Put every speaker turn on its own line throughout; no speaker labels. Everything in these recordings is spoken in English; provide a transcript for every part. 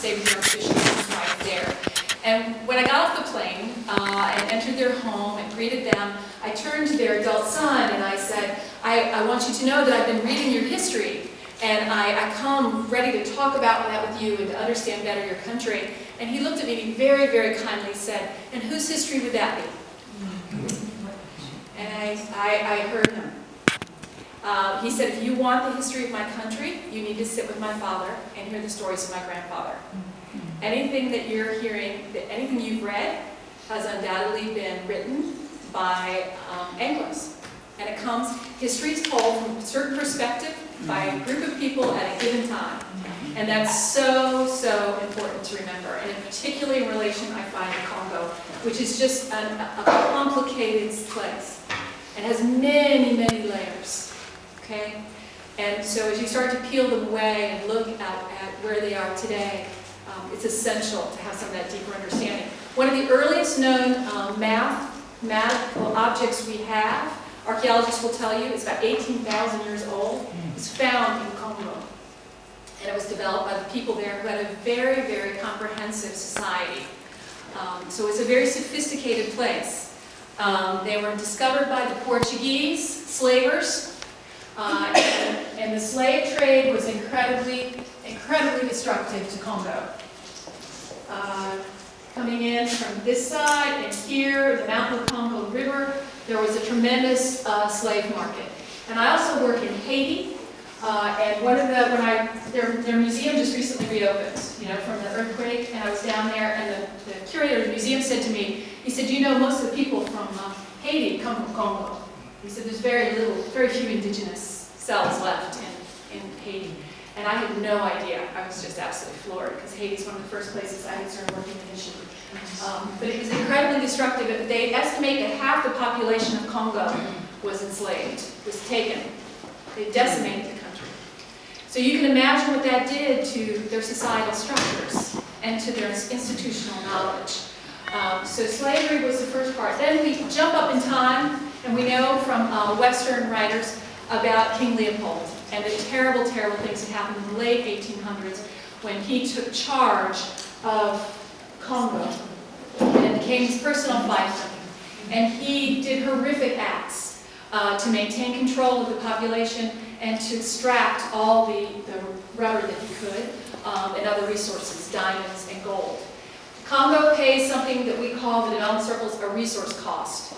stay with your bishop and his wife there. And when I got off the plane and entered their home and greeted them, I turned to their adult son and I said, I want you to know that I've been reading your history, and I come ready to talk about that with you and to understand better your country. And he looked at me and he very, very kindly said, and whose history would that be? And I heard him. He said, if you want the history of my country, you need to sit with my father and hear the stories of my grandfather. Anything that you're hearing, anything you've read, has undoubtedly been written by Anglos. And it comes, history is told from a certain perspective by a group of people at a given time. And that's so, so important to remember. And particularly in relation, I find, to Congo, which is just a complicated place. It has many, many layers. Okay? And so as you start to peel them away and look at where they are today, it's essential to have some of that deeper understanding. One of the earliest known mathematical objects we have, archaeologists will tell you, it's about 18,000 years old, is found in Congo. And it was developed by the people there who had a very, very comprehensive society. So it's a very sophisticated place. They were discovered by the Portuguese slavers, and the slave trade was incredibly destructive to Congo. Coming in from this side and here, the mouth of the Congo River, there was a tremendous slave market. And I also work in Haiti, and their museum just recently reopened, from the earthquake, and I was down there, and the curator of the museum said to me, he said, most of the people from Haiti come from Congo. He said, there's very few indigenous cells left in Haiti. And I had no idea. I was just absolutely floored, because Haiti's one of the first places I had started working in mission. But it was incredibly destructive. They estimate that half the population of Congo was enslaved, was taken. They decimated the country. So you can imagine what that did to their societal structures and to their institutional knowledge. So slavery was the first part. Then we jump up in time, and we know from Western writers about King Leopold and the terrible, terrible things that happened in the late 1800s when he took charge of Congo and became his personal fiefdom. And he did horrific acts to maintain control of the population and to extract all the rubber that he could and other resources, diamonds and gold. Congo pays something that we call, the development circles, a resource cost.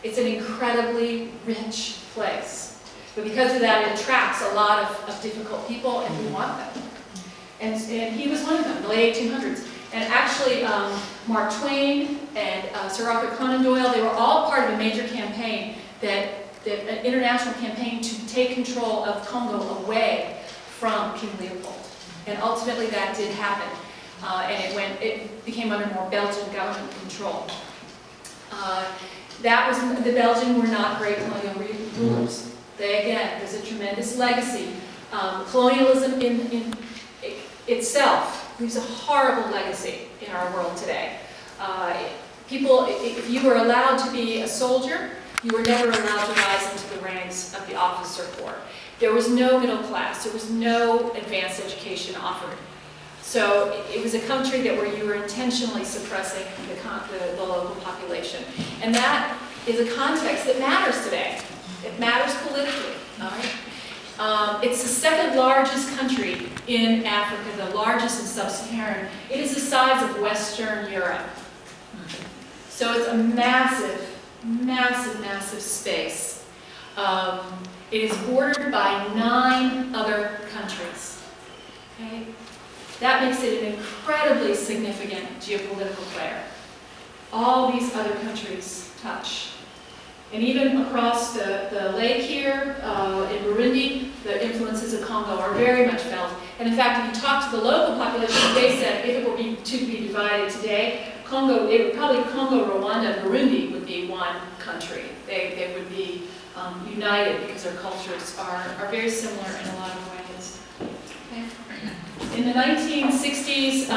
It's an incredibly rich place. But because of that, it attracts a lot of difficult people, and we want them. And he was one of them in the late 1800s. And actually, Mark Twain and Sir Arthur Conan Doyle, they were all part of a major campaign, an international campaign to take control of Congo away from King Leopold. And ultimately that did happen. And it became under more Belgian government control. The Belgian were not great colonial rulers. There's a tremendous legacy. Colonialism in itself leaves a horrible legacy in our world today. People, if you were allowed to be a soldier, you were never allowed to rise into the ranks of the officer corps. There was no middle class. There was no advanced education offered. So it was a country where you were intentionally suppressing the local population. And that is a context that matters today. It matters politically, all right? It's the second largest country in Africa, the largest in sub-Saharan. It is the size of Western Europe. So it's a massive, massive, massive space. It is bordered by 9 other countries. Okay? That makes it an incredibly significant geopolitical player. All these other countries touch. And even across the lake here in Burundi, the influences of Congo are very much felt. And in fact, if you talk to the local population, they said if it were to be divided today, Congo, Rwanda, and Burundi would be one country. They would be united because their cultures are very similar in a lot of ways. Okay. In the 1960s,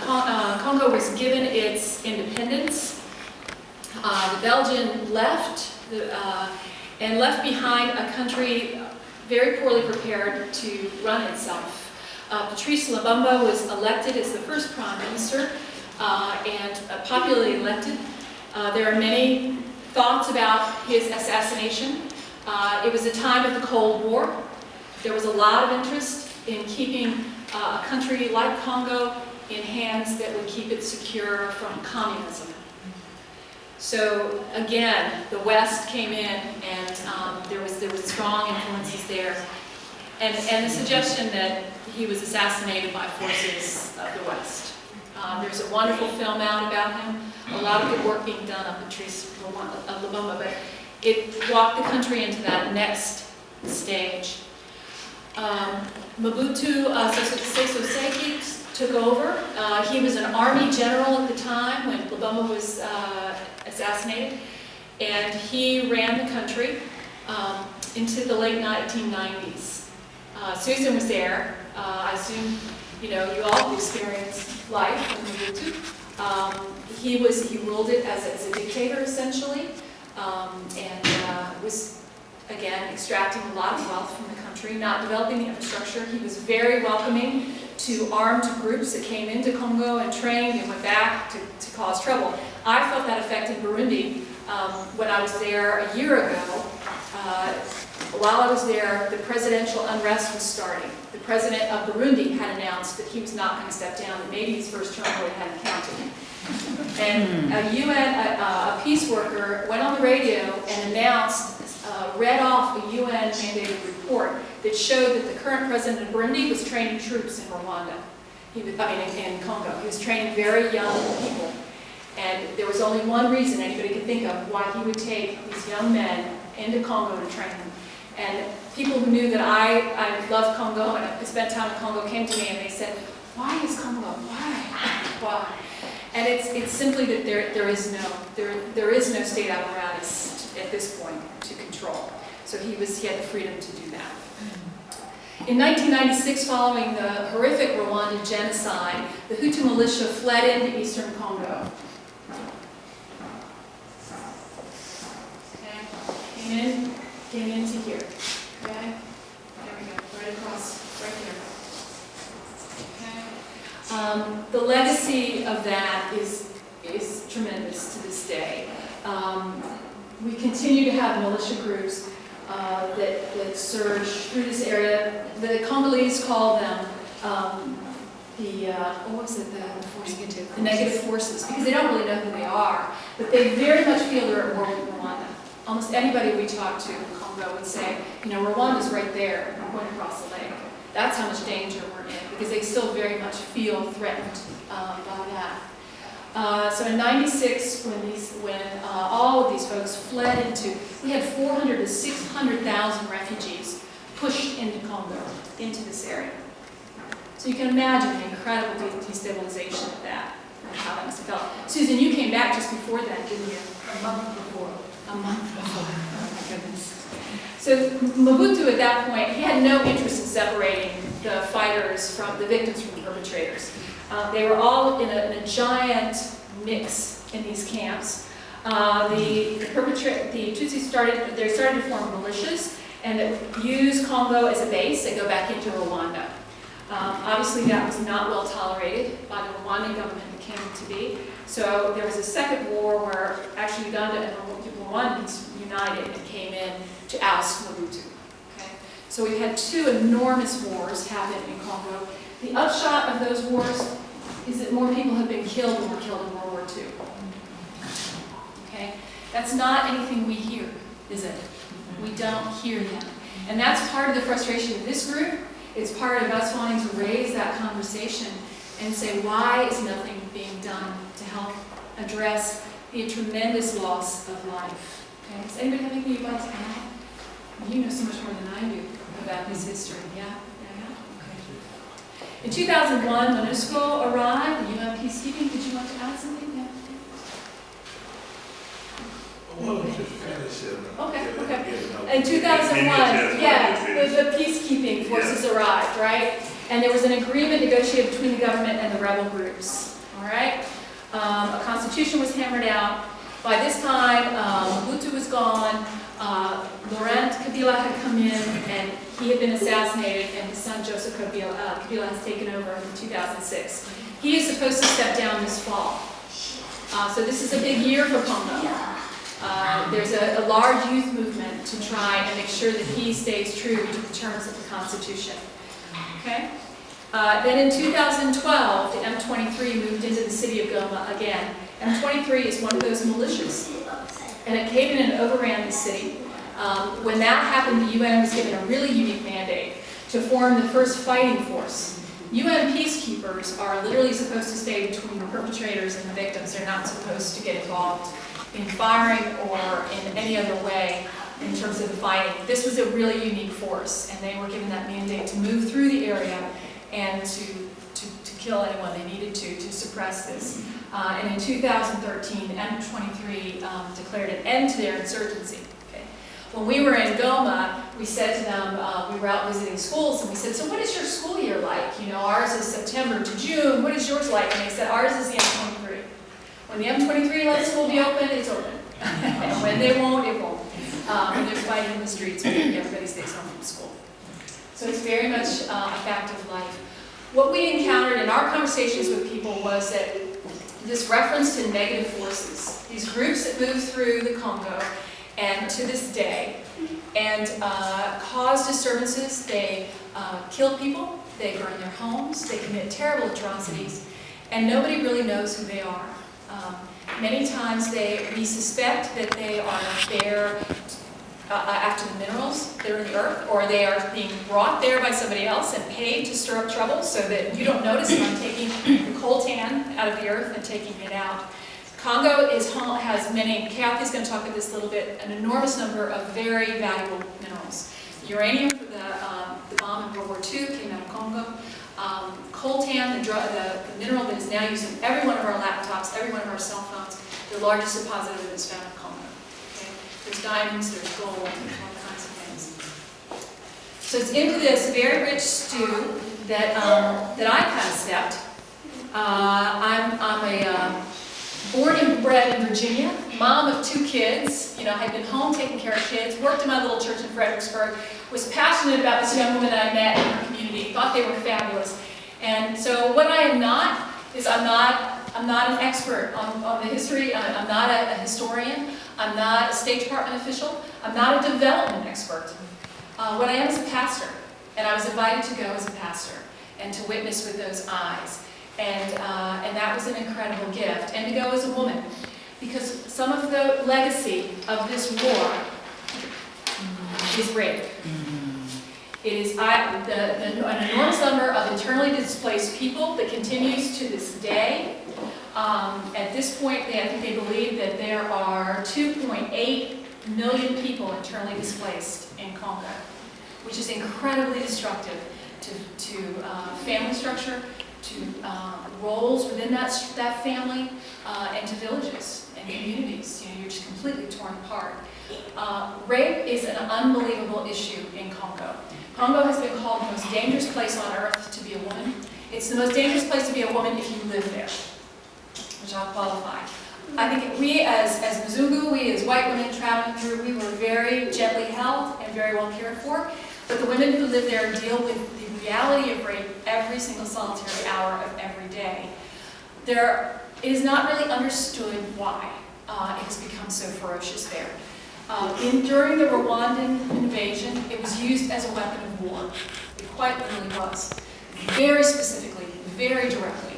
Congo was given its independence. The Belgian left, and left behind a country very poorly prepared to run itself. Patrice Lumumba was elected as the first prime minister and popularly elected. There are many thoughts about his assassination. It was a time of the Cold War. There was a lot of interest in keeping a country like Congo in hands that would keep it secure from communism. So again, the West came in, and there was strong influences there, and the suggestion that he was assassinated by forces of the West. There's a wonderful film out about him. A lot of good work being done on Patrice Lumumba, but it walked the country into that next stage. Mobutu Sese Seko took over. He was an army general at the time when Lumumba was assassinated, and he ran the country into the late 1990s. Susan was there. I assume you all have experienced life with Mobutu. He ruled it as a dictator essentially, and was again extracting a lot of wealth from the country, not developing the infrastructure. He was very welcoming to armed groups that came into Congo and trained and went back to cause trouble. I felt that effect in Burundi when I was there a year ago. While I was there, the presidential unrest was starting. The president of Burundi had announced that he was not going to step down, and maybe his first term really hadn't counted. And a peace worker went on the radio and announced, read off a UN-mandated report that showed that the current president of Burundi was training troops in Rwanda. In Congo. He was training very young people. And there was only one reason anybody could think of why he would take these young men into Congo to train them. And people who knew that I love Congo and I spent time in Congo came to me and they said, "Why is Congo? Why?" And it's simply that there is no state apparatus at this point to control. So he had the freedom to do that. In 1996, following the horrific Rwandan genocide, the Hutu militia fled into eastern Congo. Okay. Came into here. Okay. There we go. Right across, right here. Okay. The legacy of that is tremendous to this day. We continue to have militia groups that surge through this area. The Congolese call them the negative forces, because they don't really know who they are, but they very much feel they're at war with Rwanda. Almost anybody we talk to in Congo would say, Rwanda's right there, we're going across the lake. That's how much danger we're in, because they still very much feel threatened by that. So in '96, when all of these folks fled we had 400,000 to 600,000 refugees pushed into Congo, into this area. So you can imagine the incredible destabilization of that, and how that must have felt. Susan, you came back just before that, didn't you? A month before. A month before. Oh my goodness. So Mobutu at that point, he had no interest in separating the fighters from the victims from the perpetrators. They were all in a giant mix in these camps. The Tutsis started to form militias and that use Congo as a base and go back into Rwanda. Obviously that was not well tolerated by the Rwandan government that came to be. So there was a second war where actually Uganda and Rwandans united and came in to oust Mobutu. Okay? So we've had two enormous wars happen in Congo. The upshot of those wars is that more people have been killed than were killed in World War II. Okay? That's not anything we hear, is it? We don't hear that. And that's part of the frustration of this group. It's part of us wanting to raise that conversation and say, why is nothing being done to help address the tremendous loss of life? Okay? Does anybody have anything you'd like to add? You know so much more than I do about this history. Yeah? Okay. In 2001, MONUSCO arrived, the UN peacekeeping. Did you want to add something? Yeah.
Well, just finish it.
Okay. In 2001, the peacekeeping forces arrived, right? And there was an agreement negotiated between the government and the rebel groups, all right? A constitution was hammered out. By this time, Mobutu was gone. Laurent Kabila had come in, and He had been assassinated, and his son Joseph Kabila has taken over in 2006. He is supposed to step down this fall. So this is a big year for Congo. There's a large youth movement to try and make sure that he stays true to the terms of the Constitution. Okay? Then in 2012, the M23 moved into the city of Goma again. M23 is one of those militias, and it came in and overran the city. When that happened, the UN was given a really unique mandate to form the first fighting force. UN peacekeepers are literally supposed to stay between the perpetrators and the victims. They're not supposed to get involved in firing or in any other way in terms of the fighting. This was a really unique force, and they were given that mandate to move through the area and to kill anyone they needed to suppress this. And in 2013, M23 declared an end to their insurgency. Okay. When we were in Goma, we said to them, we were out visiting schools, and we said, so what is your school year like? You know, ours is September to June. What is yours like? And they said, ours is the M23. When the M23 lets school be open, it's open. And when they won't, it won't. And they're fighting in the streets when everybody stays home from school. So it's very much a fact of life. What we encountered in our conversations with people was that this reference to negative forces, these groups that move through the Congo and to this day and cause disturbances. They kill people, they burn their homes, they commit terrible atrocities, and nobody really knows who they are. Many times we suspect that they are there after the minerals that are in the earth, or they are being brought there by somebody else and paid to stir up trouble so that you don't notice them taking the coltan out of the earth and taking it out. Congo has many, Kathy's going to talk about this a little bit, an enormous number of very valuable minerals. Uranium for the bomb in World War II came out of Congo. Coltan, the mineral that is now used in every one of our laptops, every one of our cell phones, the largest deposit of it is found in Congo. Okay? There's diamonds, there's gold, there's all kinds of things. So it's into this very rich stew that I kind of stepped. I'm a born and bred in Virginia, mom of 2 kids. You know, I had been home taking care of kids, worked in my little church in Fredericksburg, was passionate about this young woman that I met in her community, thought they were fabulous. And so what I am not is I'm not an expert on the history. I'm not a historian. I'm not a State Department official. I'm not a development expert. What I am is a pastor, and I was invited to go as a pastor and to witness with those eyes. And that was an incredible gift. And to go as a woman, because some of the legacy of this war is rape. It is an enormous number of internally displaced people that continues to this day. At this point, I think they believe that there are 2.8 million people internally displaced in Congo, which is incredibly destructive to family structure, to roles within that family, and to villages and communities. You know, you're just completely torn apart. Rape is an unbelievable issue in Congo. Congo has been called the most dangerous place on earth to be a woman. It's the most dangerous place to be a woman if you live there, which I'll qualify. I think we as Mzungu, we as white women traveling through, we were very gently held and very well cared for. But the women who live there deal with the reality of rape every single solitary hour of every day. It is not really understood why it has become so ferocious there. During the Rwandan invasion, it was used as a weapon of war. It quite literally was. Very specifically, very directly.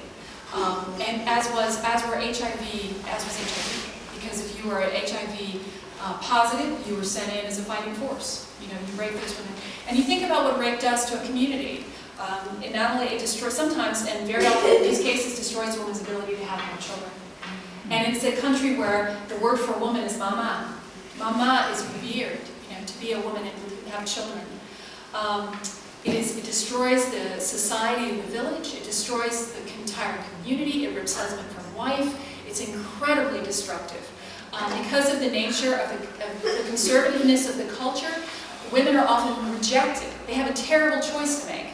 And as was HIV, because if you were HIV positive, you were sent in as a fighting force. You know, you rape those women. And you think about what rape does to a community. It not only destroys, sometimes, and very often in these cases, destroys a woman's ability to have more children. And it's a country where the word for a woman is mama. Mama is revered, you know, to be a woman and have children. It destroys the society of the village. It destroys the entire community. It rips husband from wife. It's incredibly destructive. Because of the nature of the conservativeness of the culture, women are often rejected. They have a terrible choice to make.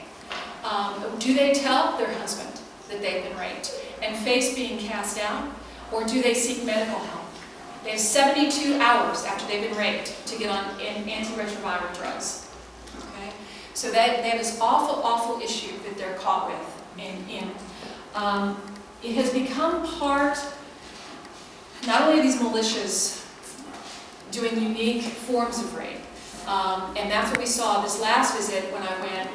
Do they tell their husband that they've been raped and face being cast out, or do they seek medical help? They have 72 hours after they've been raped to get on antiretroviral drugs. Okay? So they have this awful, awful issue that they're caught with. It has become part, not only of these militias doing unique forms of rape, and that's what we saw this last visit when I went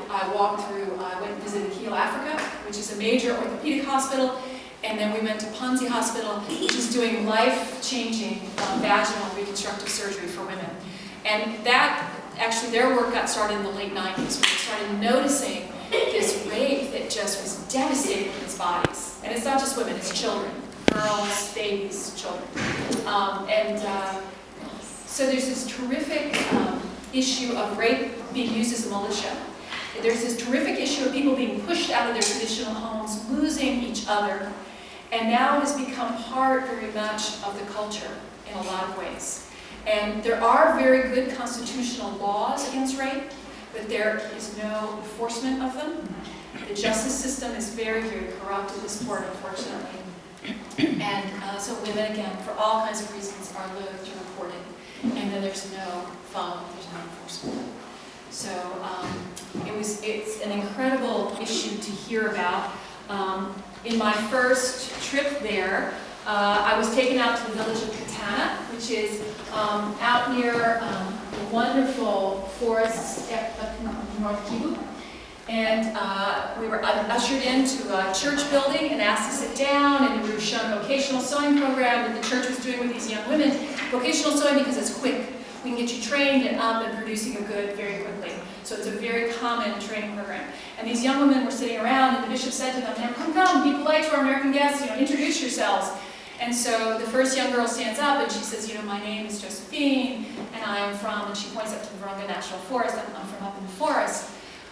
and visited Heal Africa, which is a major orthopedic hospital, and then we went to Panzi Hospital, which is doing life-changing vaginal reconstructive surgery for women. And that, actually, their work got started in the late 90s, when they started noticing this rape that just was devastating women's bodies. And it's not just women, it's children, girls, babies, children. So there's this terrific issue of rape being used as a militia. There's this terrific issue of people being pushed out of their traditional homes, losing each other, and now has become part very much of the culture in a lot of ways. And there are very good constitutional laws against rape, but there is no enforcement of them. The justice system is very, very corrupt at this point, unfortunately. And so women, again, for all kinds of reasons, are loath to report it. And then there's no follow-up, there's no enforcement. So it's an incredible issue to hear about. In my first trip there, I was taken out to the village of Katana, which is out near the wonderful forests up in North Kivu. And we were ushered into a church building and asked to sit down, and we were shown a vocational sewing program that the church was doing with these young women. Vocational sewing because it's quick. We can get you trained and up and producing a good very quickly. So it's a very common training program. And these young women were sitting around, and the bishop said to them, "Now come, be polite to our American guests, introduce yourselves." And so the first young girl stands up and she says, "My name is Josephine, and I am from," and she points up to the Virunga National Forest. "I'm from up in the forest."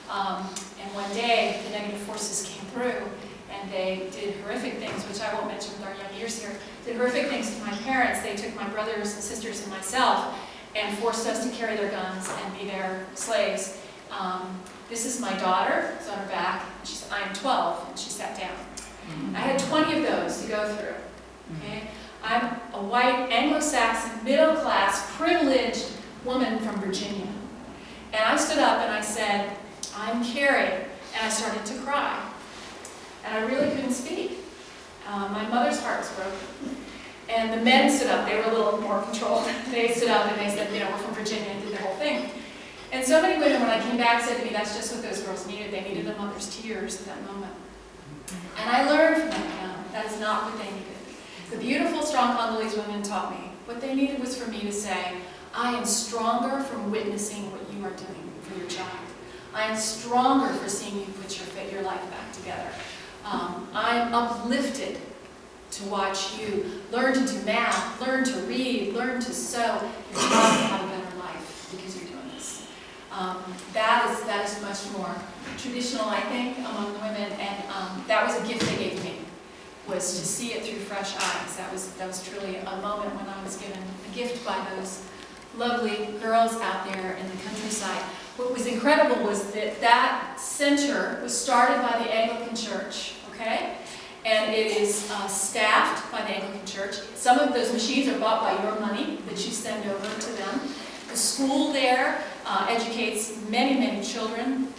And one day, the negative forces came through, and they did horrific things, which I won't mention with our young ears here, did horrific things to my parents. They took my brothers and sisters and myself and forced us to carry their guns and be their slaves. This is my daughter, it's on her back. I am 12, and she sat down. I had 20 of those to go through. Okay? I'm a white, Anglo-Saxon, middle-class, privileged woman from Virginia. And I stood up and I said, "I'm Carey," and I started to cry. And I really couldn't speak. My mother's heart was broken. And the men stood up. They were a little more controlled. They stood up and they said, "We're from Virginia," and did the whole thing. And so many women, when I came back, said to me, "That's just what those girls needed. They needed a mother's tears at that moment." And I learned from that is not what they needed. The beautiful, strong Congolese women taught me what they needed was for me to say, "I am stronger from witnessing what you are doing for your child. I am stronger for seeing you put your life back together. I'm uplifted to watch you learn to do math, learn to read, learn to sew, and try to have a better life because you're doing this." That is much more traditional, I think, among the women, and that was a gift they gave me, was to see it through fresh eyes. That was truly a moment when I was given a gift by those lovely girls out there in the countryside. What was incredible was that center was started by the Anglican Church, okay? And it is staffed by the Anglican Church. Some of those machines are bought by your money that you send over to them. The school there educates many, many children,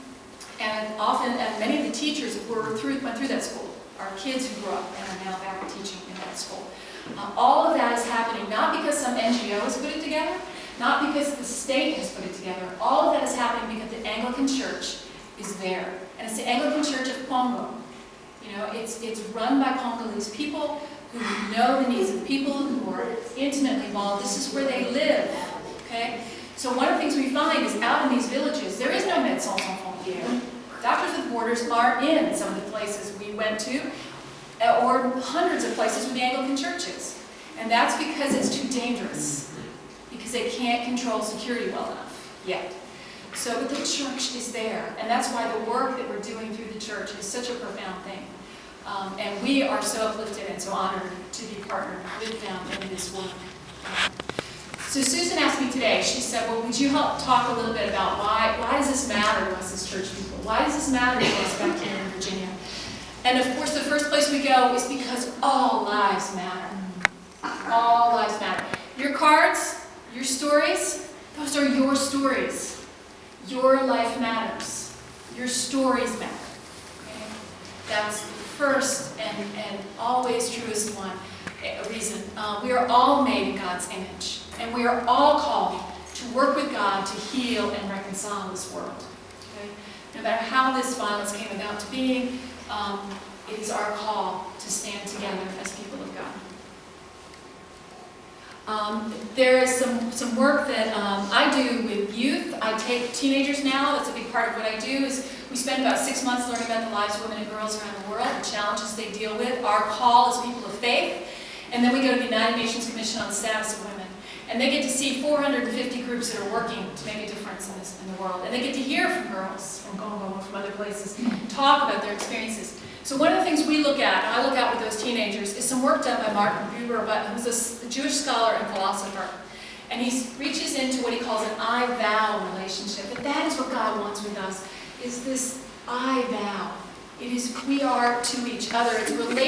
and often many of the teachers went through that school are kids who grew up and are now back teaching in that school. All of that is happening not because some NGO has put it together, not because the state has put it together. All of that is happening because the Anglican Church is there. And it's the Anglican Church of Congo. It's run by Congolese people who know the needs of people, who are intimately involved. This is where they live, okay? So one of the things we find is out in these villages, there is no Médecins Sans Frontières. Doctors with Borders are in some of the places we went to, or hundreds of places with the Anglican churches. And that's because it's too dangerous, because they can't control security well enough yet. So but the church is there, and that's why the work that we're doing through the church is such a profound thing. And we are so uplifted and so honored to be partnered with them in this work. So Susan asked me today, she said, "Well, would you help talk a little bit about why does this matter to us as church people? Why does this matter to us back here in Virginia?" And of course, the first place we go is because all lives matter. All lives matter. Your cards, your stories, those are your stories. Your life matters. Your stories matter. Okay? That's the first and always truest reason. We are all made in God's image, and we are all called to work with God to heal and reconcile this world. Okay? No matter how this violence came about to being, it is our call to stand together as people of God. There is some work that I do with youth. I take teenagers now. That's a big part of what I do. Is we spend about 6 months learning about the lives of women and girls around the world, the challenges they deal with, our call as people of faith, and then we go to the United Nations Commission on the Status of Women. And they get to see 450 groups that are working to make a difference in the world. And they get to hear from girls from Congo and from other places talk about their experiences. So one of the things we look at, and I look at with those teenagers, is some work done by Martin Buber, who's a Jewish scholar and philosopher. And he reaches into what he calls an I vow relationship. And that is what God wants with us, is this I vow. It is we are to each other. It's